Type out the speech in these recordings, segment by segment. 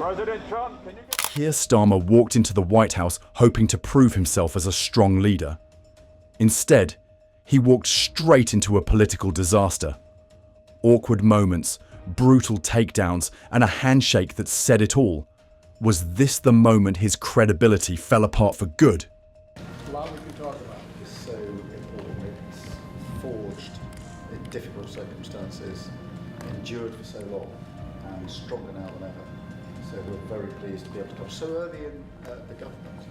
President Trump, can you get... Keir Starmer walked into the White House hoping to prove himself as a strong leader. Instead, he walked straight into a political disaster. Awkward moments, brutal takedowns, and a handshake that said it all. Was this the moment his credibility fell apart for good? The language we talk about is so important. It's forged in difficult circumstances, endured for so long, and is stronger now than ever. So we're very pleased to be able to come so early in the government.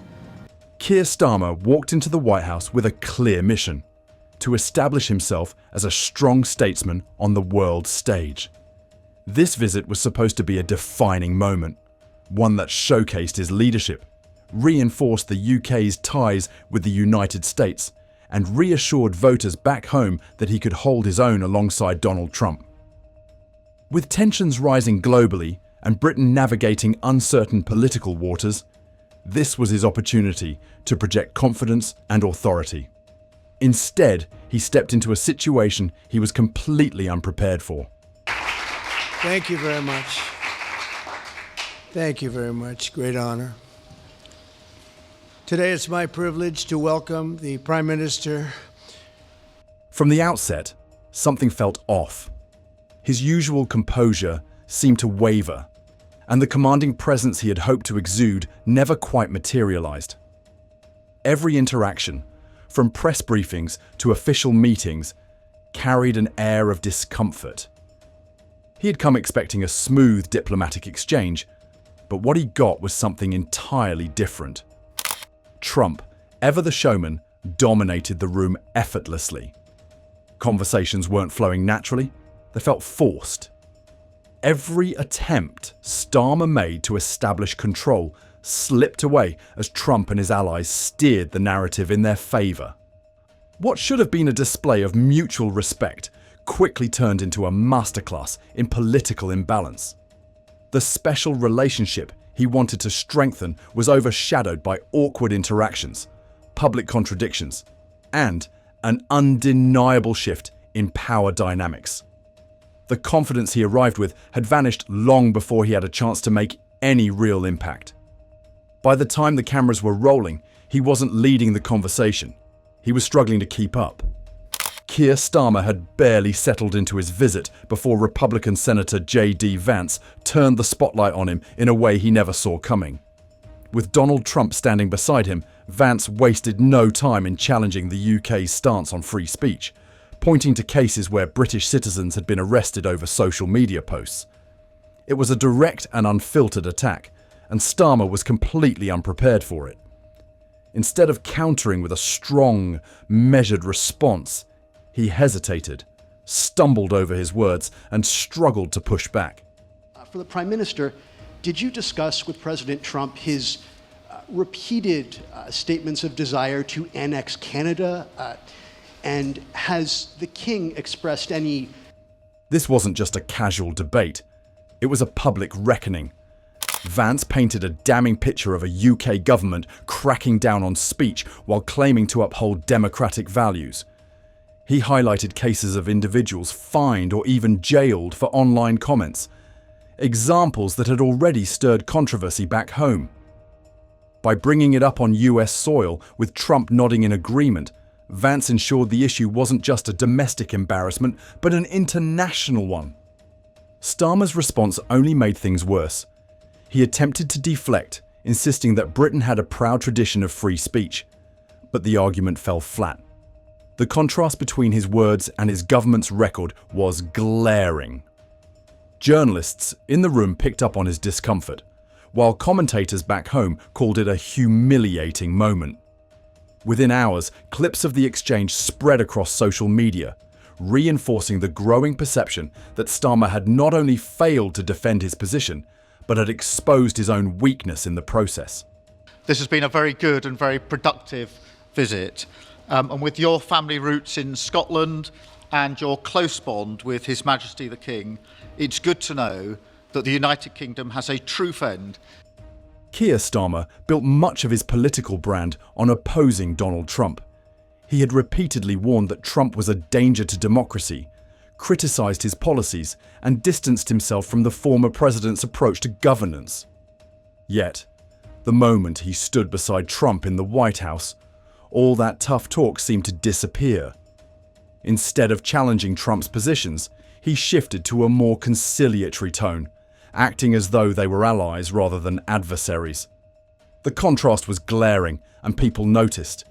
Keir Starmer walked into the White House with a clear mission: to establish himself as a strong statesman on the world stage. This visit was supposed to be a defining moment, one that showcased his leadership, reinforced the UK's ties with the United States, and reassured voters back home that he could hold his own alongside Donald Trump. With tensions rising globally and Britain navigating uncertain political waters, this was his opportunity to project confidence and authority. Instead, he stepped into a situation he was completely unprepared for. Thank you very much. Thank you very much. Great honor. Today it's my privilege to welcome the Prime Minister. From the outset, something felt off. His usual composure seemed to waver, and the commanding presence he had hoped to exude never quite materialized. Every interaction, from press briefings to official meetings, carried an air of discomfort. He had come expecting a smooth diplomatic exchange, but what he got was something entirely different. Trump, ever the showman, dominated the room effortlessly. Conversations weren't flowing naturally, they felt forced. Every attempt Starmer made to establish control slipped away as Trump and his allies steered the narrative in their favor. What should have been a display of mutual respect quickly turned into a masterclass in political imbalance. The special relationship he wanted to strengthen was overshadowed by awkward interactions, public contradictions, and an undeniable shift in power dynamics. The confidence he arrived with had vanished long before he had a chance to make any real impact. By the time the cameras were rolling, he wasn't leading the conversation. He was struggling to keep up. Keir Starmer had barely settled into his visit before Republican Senator J.D. Vance turned the spotlight on him in a way he never saw coming. With Donald Trump standing beside him, Vance wasted no time in challenging the UK's stance on free speech, pointing to cases where British citizens had been arrested over social media posts. It was a direct and unfiltered attack, and Starmer was completely unprepared for it. Instead of countering with a strong, measured response, he hesitated, stumbled over his words, and struggled to push back. For the Prime Minister, did you discuss with President Trump his repeated statements of desire to annex Canada? And has the King expressed any... This wasn't just a casual debate. It was a public reckoning. Vance painted a damning picture of a UK government cracking down on speech while claiming to uphold democratic values. He highlighted cases of individuals fined or even jailed for online comments, examples that had already stirred controversy back home. By bringing it up on US soil, with Trump nodding in agreement, Vance ensured the issue wasn't just a domestic embarrassment, but an international one. Starmer's response only made things worse. He attempted to deflect, insisting that Britain had a proud tradition of free speech, but the argument fell flat. The contrast between his words and his government's record was glaring. Journalists in the room picked up on his discomfort, while commentators back home called it a humiliating moment. Within hours, clips of the exchange spread across social media, reinforcing the growing perception that Starmer had not only failed to defend his position, but had exposed his own weakness in the process. This has been a very good and very productive visit. And with your family roots in Scotland and your close bond with His Majesty the King, it's good to know that the United Kingdom has a true friend. Keir Starmer built much of his political brand on opposing Donald Trump. He had repeatedly warned that Trump was a danger to democracy, criticised his policies, and distanced himself from the former president's approach to governance. Yet, the moment he stood beside Trump in the White House, all that tough talk seemed to disappear. Instead of challenging Trump's positions, he shifted to a more conciliatory tone, acting as though they were allies rather than adversaries. The contrast was glaring, and people noticed.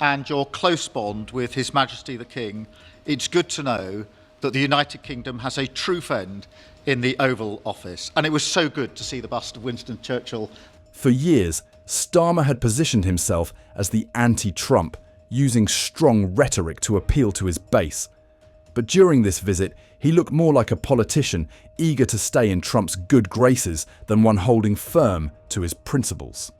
And your close bond with His Majesty the King, it's good to know that the United Kingdom has a true friend in the Oval Office. And it was so good to see the bust of Winston Churchill. For years, Starmer had positioned himself as the anti-Trump, using strong rhetoric to appeal to his base. But during this visit, he looked more like a politician eager to stay in Trump's good graces than one holding firm to his principles.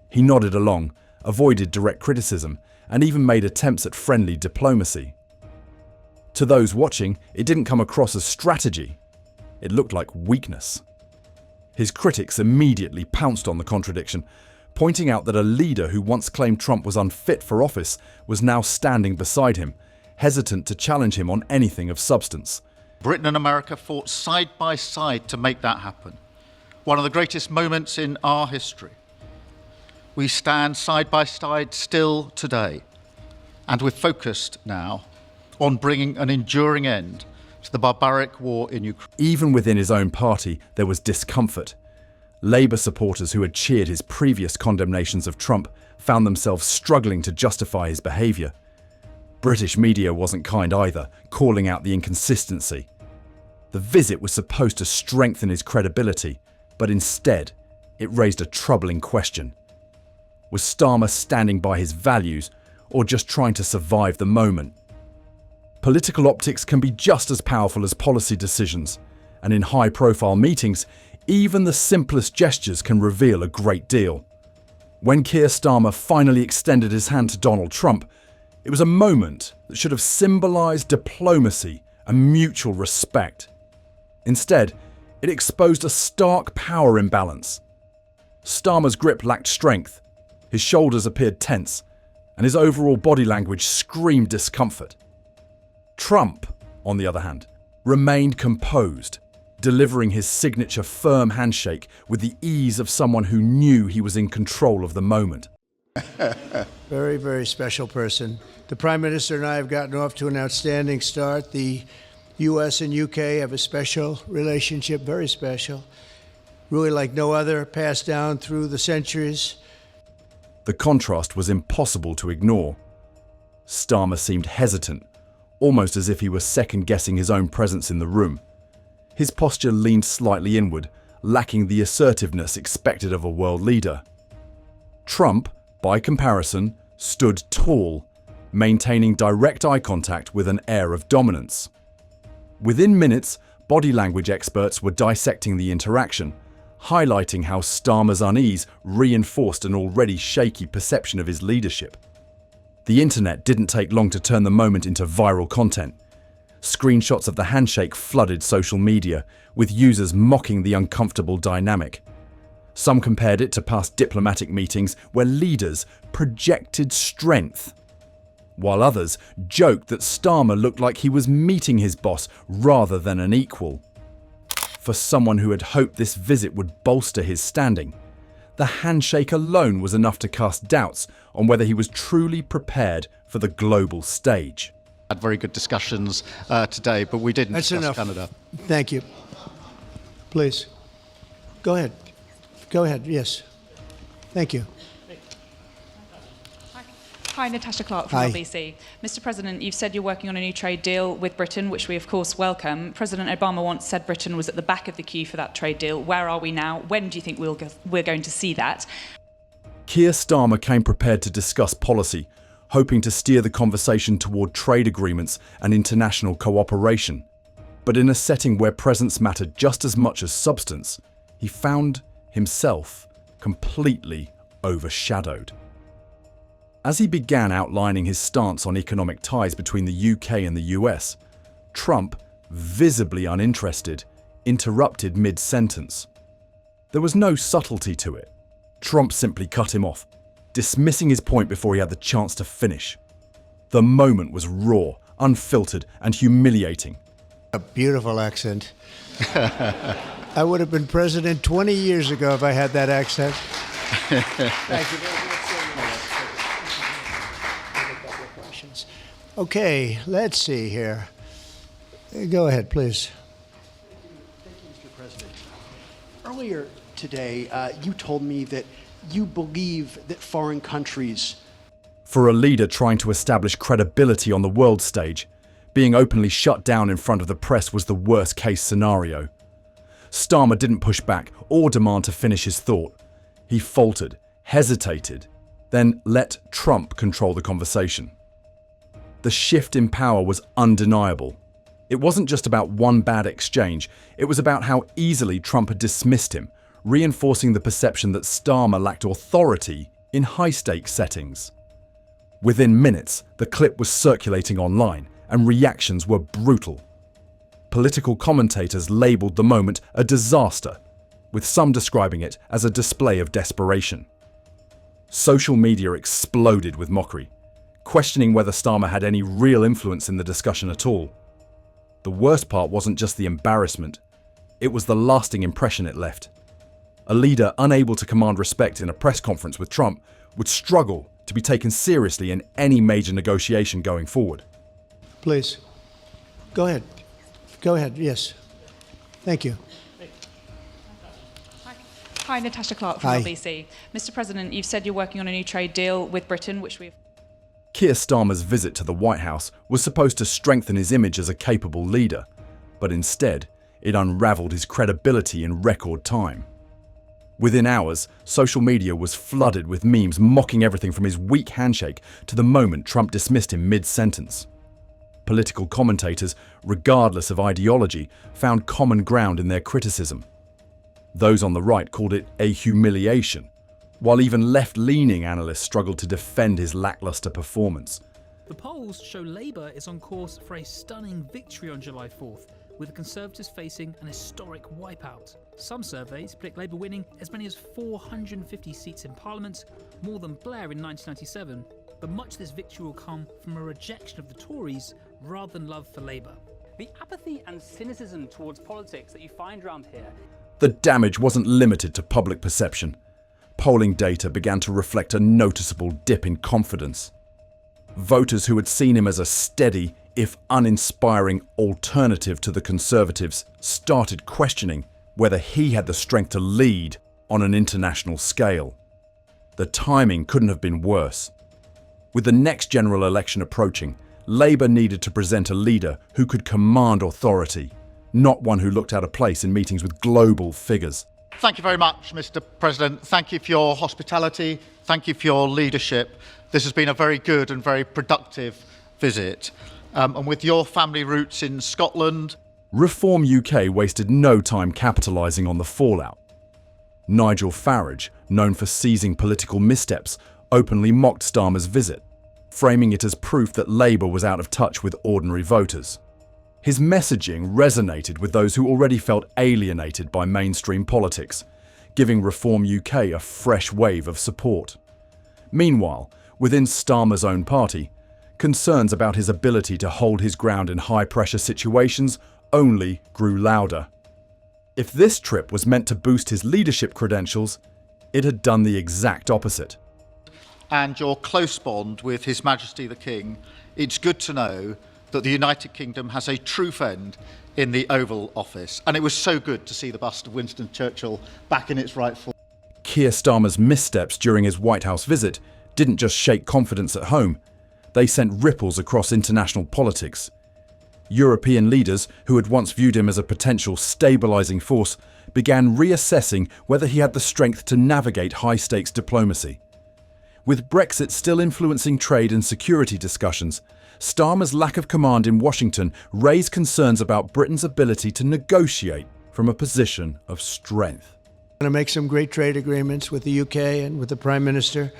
He nodded along, avoided direct criticism, and even made attempts at friendly diplomacy. To those watching, it didn't come across as strategy. It looked like weakness. His critics immediately pounced on the contradiction, pointing out that a leader who once claimed Trump was unfit for office was now standing beside him, hesitant to challenge him on anything of substance. Britain and America fought side by side to make that happen. One of the greatest moments in our history. We stand side by side still today, and we're focused now on bringing an enduring end to the barbaric war in Ukraine. Even within his own party, there was discomfort. Labour supporters who had cheered his previous condemnations of Trump found themselves struggling to justify his behaviour. British media wasn't kind either, calling out the inconsistency. The visit was supposed to strengthen his credibility, but instead, it raised a troubling question. Was Starmer standing by his values, or just trying to survive the moment? Political optics can be just as powerful as policy decisions, and in high-profile meetings, even the simplest gestures can reveal a great deal. When Keir Starmer finally extended his hand to Donald Trump, it was a moment that should have symbolised diplomacy and mutual respect. Instead, it exposed a stark power imbalance. Starmer's grip lacked strength, his shoulders appeared tense, and his overall body language screamed discomfort. Trump, on the other hand, remained composed, delivering his signature firm handshake with the ease of someone who knew he was in control of the moment. Very, very special person. The Prime Minister and I have gotten off to an outstanding start. The U.S. and U.K. have a special relationship, very special, really like no other, passed down through the centuries. The contrast was impossible to ignore. Starmer seemed hesitant, almost as if he was second-guessing his own presence in the room. His posture leaned slightly inward, lacking the assertiveness expected of a world leader. Trump, by comparison, stood tall, maintaining direct eye contact with an air of dominance. Within minutes, body language experts were dissecting the interaction, highlighting how Starmer's unease reinforced an already shaky perception of his leadership. The internet didn't take long to turn the moment into viral content. Screenshots of the handshake flooded social media, with users mocking the uncomfortable dynamic. Some compared it to past diplomatic meetings where leaders projected strength, while others joked that Starmer looked like he was meeting his boss rather than an equal. For someone who had hoped this visit would bolster his standing, the handshake alone was enough to cast doubts on whether he was truly prepared for the global stage. Had very good discussions today, but we didn't That's discuss enough. Canada. Thank you. Please. Go ahead. Go ahead, yes. Thank you. Hi, Natasha Clark from Hi. LBC. Mr. President, you've said you're working on a new trade deal with Britain, which we of course welcome. President Obama once said Britain was at the back of the queue for that trade deal. Where are we now? When do you think we're going to see that? Keir Starmer came prepared to discuss policy, hoping to steer the conversation toward trade agreements and international cooperation. But in a setting where presence mattered just as much as substance, he found himself completely overshadowed. As he began outlining his stance on economic ties between the UK and the US, Trump, visibly uninterested, interrupted mid-sentence. There was no subtlety to it. Trump simply cut him off, dismissing his point before he had the chance to finish. The moment was raw, unfiltered, and humiliating. A beautiful accent. I would have been president 20 years ago if I had that accent. Thank you very much. Okay, let's see here. Go ahead, please. Thank you, Mr. President. Earlier today, you told me that you believe that foreign countries... For a leader trying to establish credibility on the world stage, being openly shut down in front of the press was the worst-case scenario. Starmer didn't push back or demand to finish his thought. He faltered, hesitated, then let Trump control the conversation. The shift in power was undeniable. It wasn't just about one bad exchange, it was about how easily Trump had dismissed him, reinforcing the perception that Starmer lacked authority in high-stakes settings. Within minutes, the clip was circulating online, and reactions were brutal. Political commentators labelled the moment a disaster, with some describing it as a display of desperation. Social media exploded with mockery, questioning whether Starmer had any real influence in the discussion at all. The worst part wasn't just the embarrassment, it was the lasting impression it left. A leader unable to command respect in a press conference with Trump would struggle to be taken seriously in any major negotiation going forward. Please. Go ahead. Go ahead, yes. Thank you. Hi, Natasha Clark from Hi. LBC. Mr. President, you've said you're working on a new trade deal with Britain, which we've... Keir Starmer's visit to the White House was supposed to strengthen his image as a capable leader, but instead, it unravelled his credibility in record time. Within hours, social media was flooded with memes mocking everything from his weak handshake to the moment Trump dismissed him mid-sentence. Political commentators, regardless of ideology, found common ground in their criticism. Those on the right called it a humiliation, while even left-leaning analysts struggled to defend his lackluster performance. The polls show Labour is on course for a stunning victory on July 4th, with the Conservatives facing an historic wipeout. Some surveys predict Labour winning as many as 450 seats in Parliament, more than Blair in 1997, but much of this victory will come from a rejection of the Tories rather than love for Labour. The apathy and cynicism towards politics that you find around here... The damage wasn't limited to public perception. Polling data began to reflect a noticeable dip in confidence. Voters who had seen him as a steady, if uninspiring, alternative to the Conservatives started questioning whether he had the strength to lead on an international scale. The timing couldn't have been worse. With the next general election approaching, Labour needed to present a leader who could command authority, not one who looked out of place in meetings with global figures. Thank you very much, Mr. President. Thank you for your hospitality. Thank you for your leadership. This has been a very good and very productive visit. And with your family roots in Scotland... Reform UK wasted no time capitalising on the fallout. Nigel Farage, known for seizing political missteps, openly mocked Starmer's visit, framing it as proof that Labour was out of touch with ordinary voters. His messaging resonated with those who already felt alienated by mainstream politics, giving Reform UK a fresh wave of support. Meanwhile, within Starmer's own party, concerns about his ability to hold his ground in high-pressure situations only grew louder. If this trip was meant to boost his leadership credentials, it had done the exact opposite. And your close bond with His Majesty the King, it's good to know that the United Kingdom has a true friend in the Oval Office. And it was so good to see the bust of Winston Churchill back in its rightful... Keir Starmer's missteps during his White House visit didn't just shake confidence at home, they sent ripples across international politics. European leaders, who had once viewed him as a potential stabilising force, began reassessing whether he had the strength to navigate high-stakes diplomacy. With Brexit still influencing trade and security discussions, Starmer's lack of command in Washington raised concerns about Britain's ability to negotiate from a position of strength. We're going to make some great trade agreements with the UK and with the Prime Minister,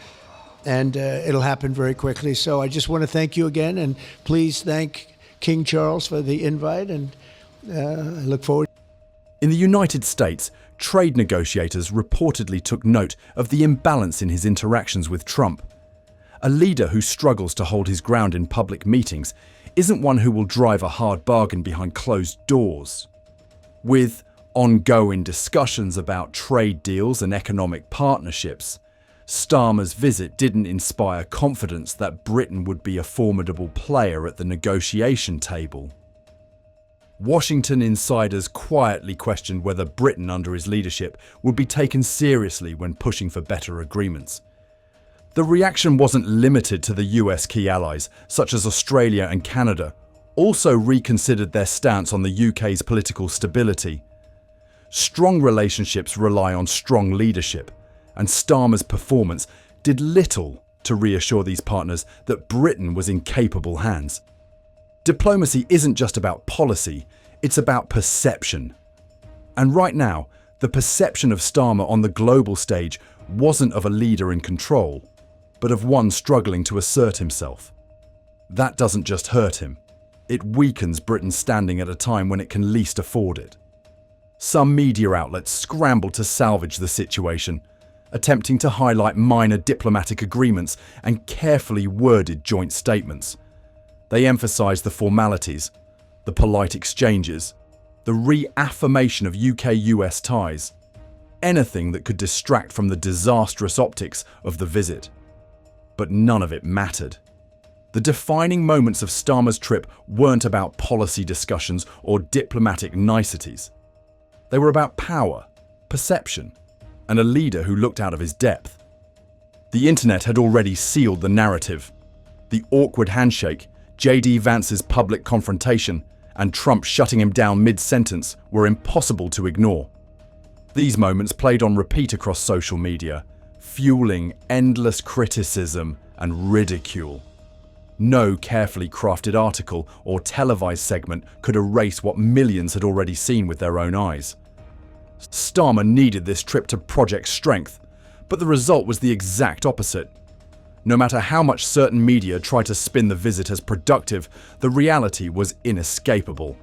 and it'll happen very quickly. So I just want to thank you again, and please thank King Charles for the invite, and I look forward. In the United States, trade negotiators reportedly took note of the imbalance in his interactions with Trump. A leader who struggles to hold his ground in public meetings isn't one who will drive a hard bargain behind closed doors. With ongoing discussions about trade deals and economic partnerships, Starmer's visit didn't inspire confidence that Britain would be a formidable player at the negotiation table. Washington insiders quietly questioned whether Britain under his leadership would be taken seriously when pushing for better agreements. The reaction wasn't limited to the US key allies, such as Australia and Canada, also reconsidered their stance on the UK's political stability. Strong relationships rely on strong leadership, and Starmer's performance did little to reassure these partners that Britain was in capable hands. Diplomacy isn't just about policy, it's about perception. And right now, the perception of Starmer on the global stage wasn't of a leader in control, but of one struggling to assert himself. That doesn't just hurt him, it weakens Britain's standing at a time when it can least afford it. Some media outlets scrambled to salvage the situation, attempting to highlight minor diplomatic agreements and carefully worded joint statements. They emphasised the formalities, the polite exchanges, the reaffirmation of UK-US ties, anything that could distract from the disastrous optics of the visit. But none of it mattered. The defining moments of Starmer's trip weren't about policy discussions or diplomatic niceties. They were about power, perception, and a leader who looked out of his depth. The internet had already sealed the narrative. The awkward handshake, J.D. Vance's public confrontation, and Trump shutting him down mid-sentence were impossible to ignore. These moments played on repeat across social media, fueling endless criticism and ridicule. No carefully crafted article or televised segment could erase what millions had already seen with their own eyes. Starmer needed this trip to project strength, but the result was the exact opposite. No matter how much certain media tried to spin the visit as productive, the reality was inescapable.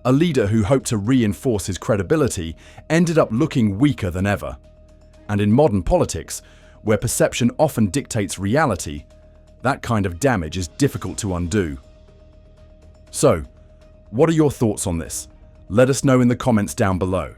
A leader who hoped to reinforce his credibility ended up looking weaker than ever. And in modern politics, where perception often dictates reality, that kind of damage is difficult to undo. So, what are your thoughts on this? Let us know in the comments down below.